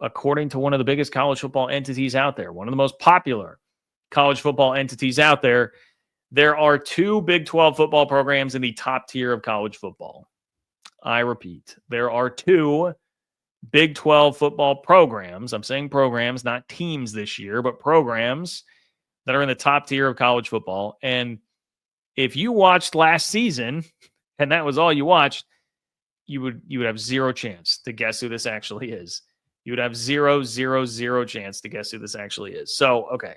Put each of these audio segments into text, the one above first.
according to one of the biggest college football entities out there, one of the most popular college football entities out there, there are 2 Big 12 football programs in the top tier of college football. I repeat, there are 2 Big 12 football programs. I'm saying programs, not teams this year, but programs that are in the top tier of college football. And if you watched last season and that was all you watched, you would have zero chance to guess who this actually is. You would have zero chance to guess who this actually is. So, okay.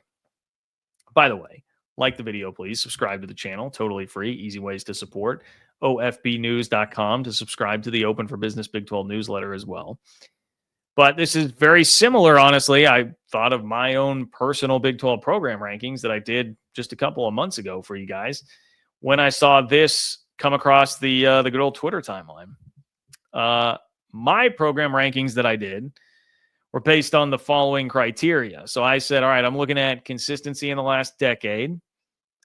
By the way, like the video, please. Subscribe to the channel. Totally free. Easy ways to support. OFBnews.com to subscribe to the Open for Business Big 12 newsletter as well. But this is very similar, honestly. I thought of my own personal Big 12 program rankings that I did just a couple of months ago for you guys when I saw this come across the good old Twitter timeline. My program rankings that I did were based on the following criteria. So I said, all right, I'm looking at consistency in the last decade.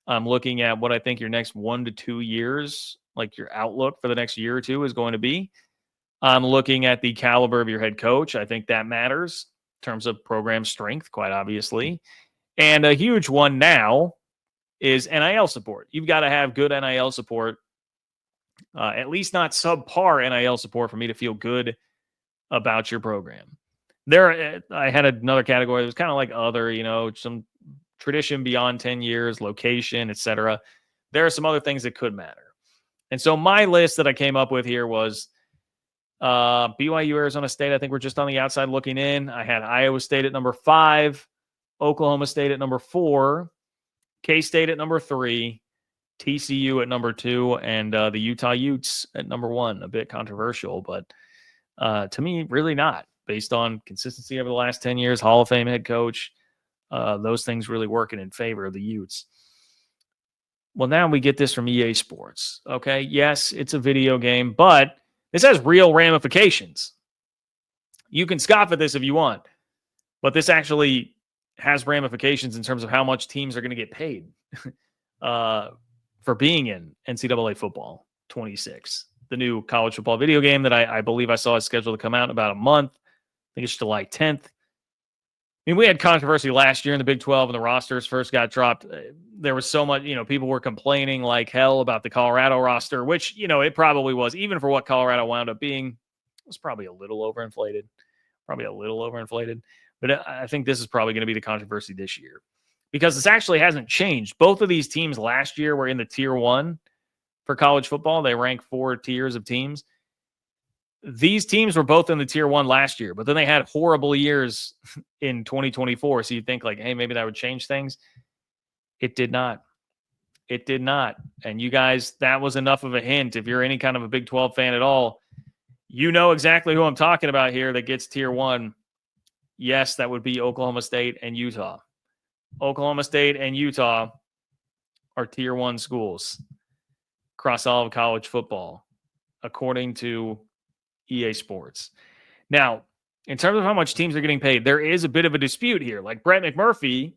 I'm looking at what I think your next 1 to 2 years, like your outlook for the next year or two is going to be. I'm looking at the caliber of your head coach. I think that matters in terms of program strength, quite obviously. And a huge one now is NIL support. You've got to have good NIL support, at least not subpar NIL support for me to feel good about your program. I had another category that was kind of like other, some tradition beyond 10 years, location, etc. There are some other things that could matter. And so my list that I came up with here was BYU, Arizona State. I think we're just on the outside looking in. I had Iowa State at number 5, Oklahoma State at number 4, K-State at number 3, TCU at number 2, and the Utah Utes at number 1. A bit controversial, but to me, really not. Based on consistency over the last 10 years, Hall of Fame head coach, those things really working in favor of the Utes. Well, now we get this from EA Sports. Okay, yes, it's a video game, but this has real ramifications. You can scoff at this if you want, but this actually has ramifications in terms of how much teams are going to get paid for being in NCAA football 26, the new college football video game that I believe I saw is scheduled to come out in about a month. I think it's July 10th. I mean, we had controversy last year in the Big 12 when the rosters first got dropped. There was so much, people were complaining like hell about the Colorado roster, which, it probably was. Even for what Colorado wound up being, it was probably a little overinflated. But I think this is probably going to be the controversy this year because this actually hasn't changed. Both of these teams last year were in the tier 1 for college football. They rank 4 tiers of teams. These teams were both in the tier 1 last year, but then they had horrible years in 2024. So you think like, hey, maybe that would change things. It did not. And you guys, that was enough of a hint. If you're any kind of a Big 12 fan at all, you know exactly who I'm talking about here that gets tier 1. Yes, that would be Oklahoma State and Utah. Oklahoma State and Utah are tier 1 schools across all of college football, according to EA Sports. Now, in terms of how much teams are getting paid, there is a bit of a dispute here. Like Brett McMurphy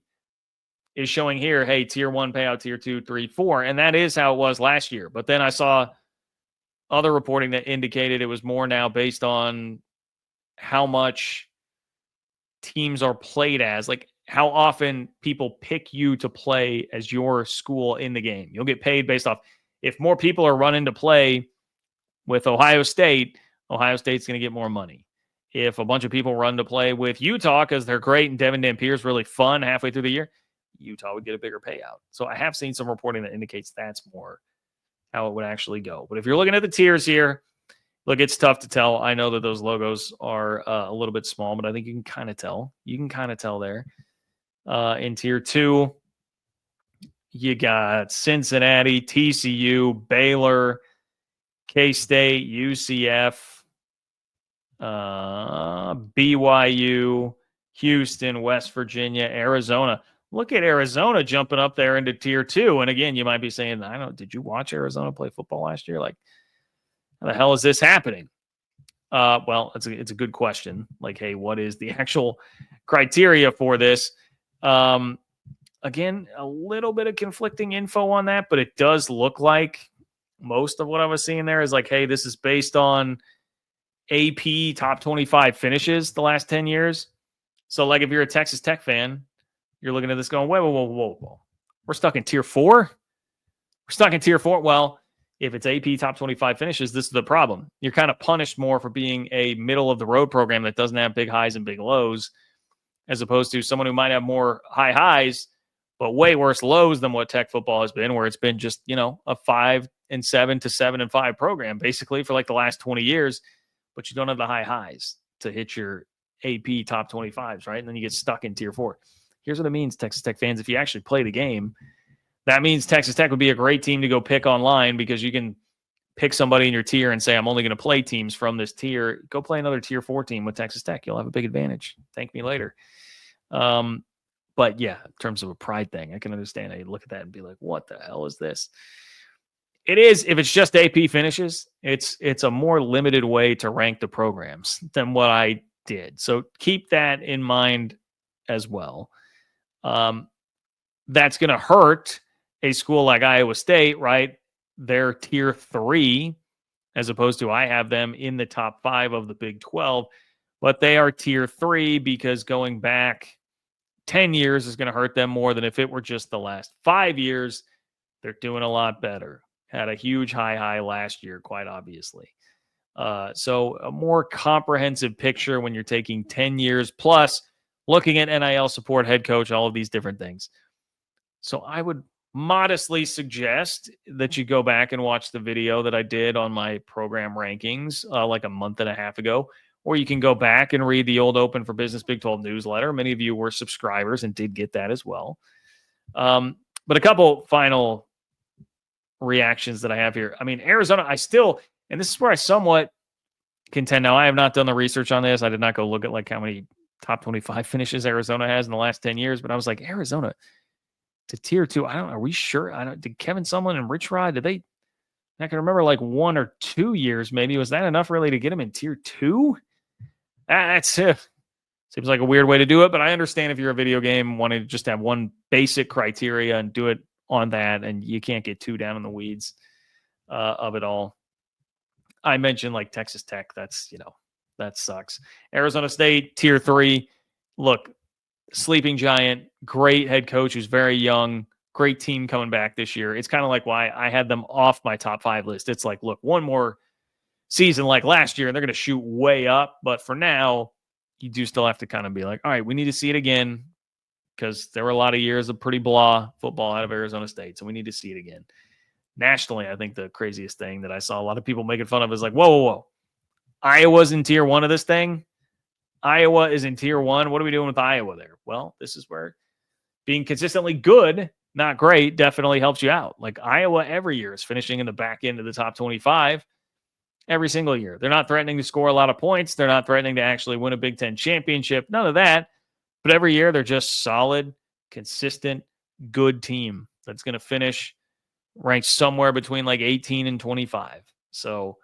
is showing here, hey, tier 1 payout, tier 2, 3, 4. And that is how it was last year. But then I saw other reporting that indicated it was more now based on how much teams are played as, like how often people pick you to play as your school in the game. You'll get paid based off if more people are running to play with Ohio State's going to get more money. If a bunch of people run to play with Utah because they're great and Devin Dampier's really fun halfway through the year, Utah would get a bigger payout. So I have seen some reporting that indicates that's more how it would actually go. But if you're looking at the tiers here, look, it's tough to tell. I know that those logos are a little bit small, but I think you can kind of tell. There. In tier 2, you got Cincinnati, TCU, Baylor, K-State, UCF, BYU, Houston, West Virginia, Arizona. Look at Arizona jumping up there into tier 2. And again, you might be saying, did you watch Arizona play football last year? Like, how the hell is this happening? Well, it's a good question. Like, hey, what is the actual criteria for this? Again, a little bit of conflicting info on that, but it does look like most of what I was seeing there is like, hey, this is based on AP top 25 finishes the last 10 years. So, like, if you're a Texas Tech fan, you're looking at this going, whoa. We're stuck in tier 4? We're stuck in tier 4? Well, if it's AP top 25 finishes, this is the problem. You're kind of punished more for being a middle-of-the-road program that doesn't have big highs and big lows, as opposed to someone who might have more high highs, but way worse lows than what Tech football has been, where it's been just, a 5-7 to 7-5 program, basically, for like the last 20 years, but you don't have the high highs to hit your AP top 25s, right? And then you get stuck in tier 4. Here's what it means, Texas Tech fans. If you actually play the game, that means Texas Tech would be a great team to go pick online, because you can pick somebody in your tier and say, I'm only going to play teams from this tier. Go play another tier 4 team with Texas Tech. You'll have a big advantage. Thank me later. But yeah, in terms of a pride thing, I can understand. I look at that and be like, what the hell is this? It is, if it's just AP finishes, it's a more limited way to rank the programs than what I did. So keep that in mind as well. That's going to hurt a school like Iowa State, right? They're tier 3, as opposed to I have them in the top 5 of the Big 12, but they are tier 3 because going back 10 years is going to hurt them more than if it were just the last 5 years. They're doing a lot better. Had a huge high last year, quite obviously. So a more comprehensive picture when you're taking 10 years plus, looking at NIL support, head coach, all of these different things. So I would modestly suggest that you go back and watch the video that I did on my program rankings like a month and a half ago, or you can go back and read the old Open for Business Big 12 newsletter. Many of you were subscribers and did get that as well. But a couple final reactions that I have here. I mean, Arizona, and this is where I somewhat contend. Now, I have not done the research on this. I did not go look at like how many top 25 finishes Arizona has in the last 10 years, but I was like, Arizona to tier 2. Are we sure? Did Kevin Sumlin and Rich Rod, I can remember like 1 or 2 years, maybe. Was that enough really to get him in tier 2? That's seems like a weird way to do it, but I understand if you're a video game, want to just have one basic criteria and do it on that, and you can't get too down in the weeds of it all. I mentioned like Texas Tech. That's, that sucks. Arizona State, tier 3. Look, sleeping giant, great head coach who's very young, great team coming back this year. It's kind of like why I had them off my top 5 list. It's like, look, one more season like last year, and they're going to shoot way up. But for now, you do still have to kind of be like, all right, we need to see it again, because there were a lot of years of pretty blah football out of Arizona State. So we need to see it again. Nationally, I think the craziest thing that I saw a lot of people making fun of is like, whoa. Iowa's in tier 1 of this thing. Iowa is in tier 1. What are we doing with Iowa there? Well, this is where being consistently good, not great, definitely helps you out. Like Iowa every year is finishing in the back end of the top 25 every single year. They're not threatening to score a lot of points. They're not threatening to actually win a Big Ten championship. None of that. But every year they're just solid, consistent, good team that's going to finish ranked somewhere between like 18 and 25. So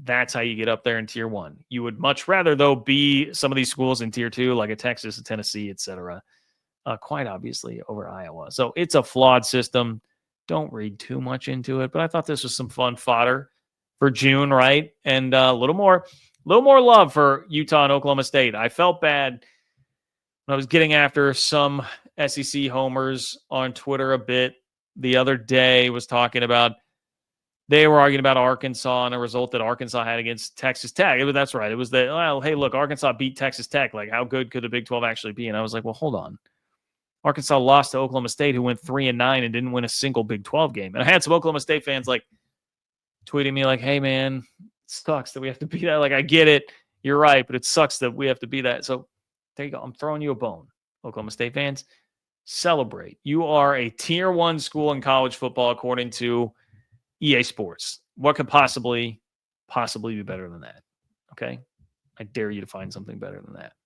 that's how you get up there in tier 1. You would much rather, though, be some of these schools in tier 2, like a Texas, a Tennessee, etc. Quite obviously over Iowa. So it's a flawed system. Don't read too much into it. But I thought this was some fun fodder for June, right? And a little more love for Utah and Oklahoma State. I felt bad when I was getting after some SEC homers on Twitter a bit the other day. Was talking about, they were arguing about Arkansas and a result that Arkansas had against Texas Tech. That's right. It was hey, look, Arkansas beat Texas Tech. Like, how good could the Big 12 actually be? And I was like, well, hold on. Arkansas lost to Oklahoma State, who went 3-9 and didn't win a single Big 12 game. And I had some Oklahoma State fans like tweeting me like, hey, man, it sucks that we have to be that. Like, I get it. You're right, but it sucks that we have to be that. So there you go. I'm throwing you a bone, Oklahoma State fans. Celebrate. You are a tier 1 school in college football, according to EA Sports. What could possibly be better than that? Okay? I dare you to find something better than that.